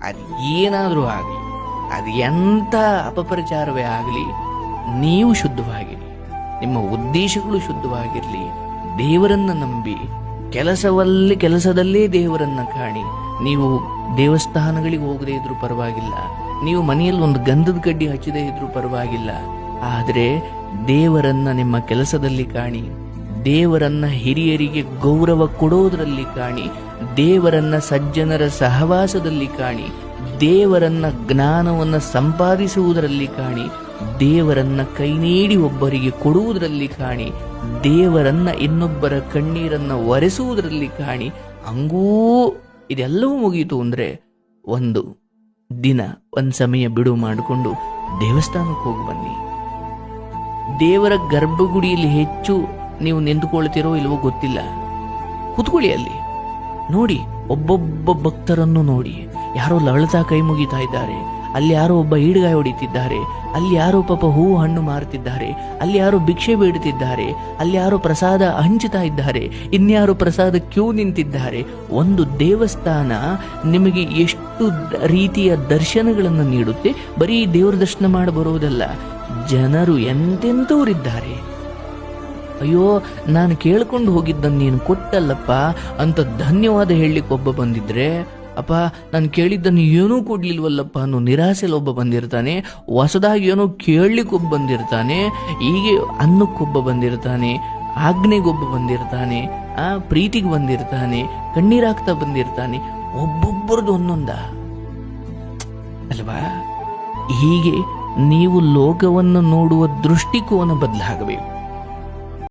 ಅದು ಏನಾದರೂ ಆಗಲಿ, ಅದು ಎಂಥ ಅಪಪ್ರಚಾರವೇ ಆಗಲಿ, ನೀವು ಶುದ್ಧವಾಗಿರಿ, ನಿಮ್ಮ ಉದ್ದೇಶಗಳು ಶುದ್ಧವಾಗಿರಲಿ. ದೇವರನ್ನು ನಂಬಿ ಕೆಲಸದಲ್ಲೇ ದೇವರನ್ನ ಕಾಣಿ. ನೀವು ದೇವಸ್ಥಾನಗಳಿಗೆ ಹೋಗದೇ ಇದ್ರೂ ಪರವಾಗಿಲ್ಲ, ನೀವು ಮನೆಯಲ್ಲಿ ಒಂದು ಗಂಧದ ಕಡ್ಡಿ ಹಚ್ಚದೇ ಇದ್ರೂ ಪರವಾಗಿಲ್ಲ, ಆದರೆ ದೇವರನ್ನ ನಿಮ್ಮ ಕೆಲಸದಲ್ಲಿ ಕಾಣಿ. ದೇವರನ್ನ ಹಿರಿಯರಿಗೆ ಗೌರವ ಕೊಡೋದ್ರಲ್ಲಿ ಕಾಣಿ. ದೇವರನ್ನ ಸಜ್ಜನರ ಸಹವಾಸದಲ್ಲಿ ಕಾಣಿ. ದೇವರನ್ನ ಜ್ಞಾನವನ್ನು ಸಂಪಾದಿಸುವುದರಲ್ಲಿ ಕಾಣಿ. ದೇವರನ್ನ ಕೈ ನೀಡಿ ಒಬ್ಬರಿಗೆ ಕೊಡುವುದರಲ್ಲಿ ಕಾಣಿ. ದೇವರನ್ನ ಇನ್ನೊಬ್ಬರ ಕಣ್ಣೀರನ್ನ ಒರೆಸುವುದರಲ್ಲಿ ಕಾಣಿ. ಹಂಗೂ ಇದೆಲ್ಲವೂ ಮುಗೀತು ಅಂದ್ರೆ ಒಂದು ದಿನ ಒಂದು ಸಮಯ ಬಿಡುವು ಮಾಡಿಕೊಂಡು ದೇವಸ್ಥಾನಕ್ಕೆ ಹೋಗಿ ಬನ್ನಿ. ದೇವರ ಗರ್ಭಗುಡಿಯಲ್ಲಿ ಹೆಚ್ಚು ನೀವು ನಿಂತುಕೊಳ್ತಿರೋ ಇಲ್ವೋ ಗೊತ್ತಿಲ್ಲ, ಕೂತ್ಕೊಳ್ಳಿ ಅಲ್ಲಿ. ನೋಡಿ, ಒಬ್ಬೊಬ್ಬ ಭಕ್ತರನ್ನು ನೋಡಿ. ಯಾರೋ ಲವಳತಾ ಕೈ ಮುಗಿತಾ ಇದ್ದಾರೆ, ಅಲ್ಲಿ ಯಾರೋ ಒಬ್ಬ ಈಡುಗಾಯ ಹೊಡಿತಿದ್ದಾರೆ, ಅಲ್ಲಿ ಯಾರೋ ಪಾಪ ಹೂವು ಹಣ್ಣು ಮಾರುತ್ತಿದ್ದಾರೆ, ಅಲ್ಲಿ ಯಾರೋ ಭಿಕ್ಷೆ ಬೇಡುತ್ತಿದ್ದಾರೆ, ಅಲ್ಲಿ ಯಾರೋ ಪ್ರಸಾದ ಹಂಚುತ್ತಾ ಇದ್ದಾರೆ, ಇನ್ಯಾರೋ ಪ್ರಸಾದ ಕ್ಯೂ ನಿಂತಿದ್ದಾರೆ. ಒಂದು ದೇವಸ್ಥಾನ ನಿಮಗೆ ಎಷ್ಟು ರೀತಿಯ ದರ್ಶನಗಳನ್ನು ನೀಡುತ್ತೆ. ಬರೀ ದೇವರ ದರ್ಶನ ಮಾಡಿ ಬರುವುದಲ್ಲ, ಜನರು ಎಂತೆಂಥವರಿದ್ದಾರೆ. ಅಯ್ಯೋ, ನಾನು ಕೇಳ್ಕೊಂಡು ಹೋಗಿದ್ದನ್ನು ನೀನು ಕೊಟ್ಟಲ್ಲಪ್ಪ ಅಂತ ಧನ್ಯವಾದ ಹೇಳಲಿಕ್ಕೆ ಒಬ್ಬ ಬಂದಿದ್ರೆ, ಅಪ್ಪ ನಾನು ಕೇಳಿದ್ದನ್ನು ಏನೂ ಕೊಡ್ಲಿಲ್ವಲ್ಲಪ್ಪ ಅನ್ನೋ ನಿರಾಸೆಯಲ್ಲಿ ಒಬ್ಬ ಬಂದಿರ್ತಾನೆ. ಹೊಸದಾಗಿ ಏನೋ ಕೇಳಲಿಕ್ಕೊಬ್ಬ ಬಂದಿರ್ತಾನೆ, ಹೀಗೆ ಅನ್ನಕ್ಕೊಬ್ಬ ಬಂದಿರ್ತಾನೆ, ಆಜ್ಞೆಗೊಬ್ಬ ಬಂದಿರ್ತಾನೆ, ಪ್ರೀತಿಗೆ ಬಂದಿರ್ತಾನೆ, ಕಣ್ಣೀರಾಗ್ತಾ ಬಂದಿರ್ತಾನೆ. ಒಬ್ಬೊಬ್ಬರದು ಒಂದೊಂದ ಅಲ್ವಾ? ಹೀಗೆ ನೀವು ಲೋಕವನ್ನು ನೋಡುವ ದೃಷ್ಟಿಕೋನ ಬದಲಾಗಬೇಕು.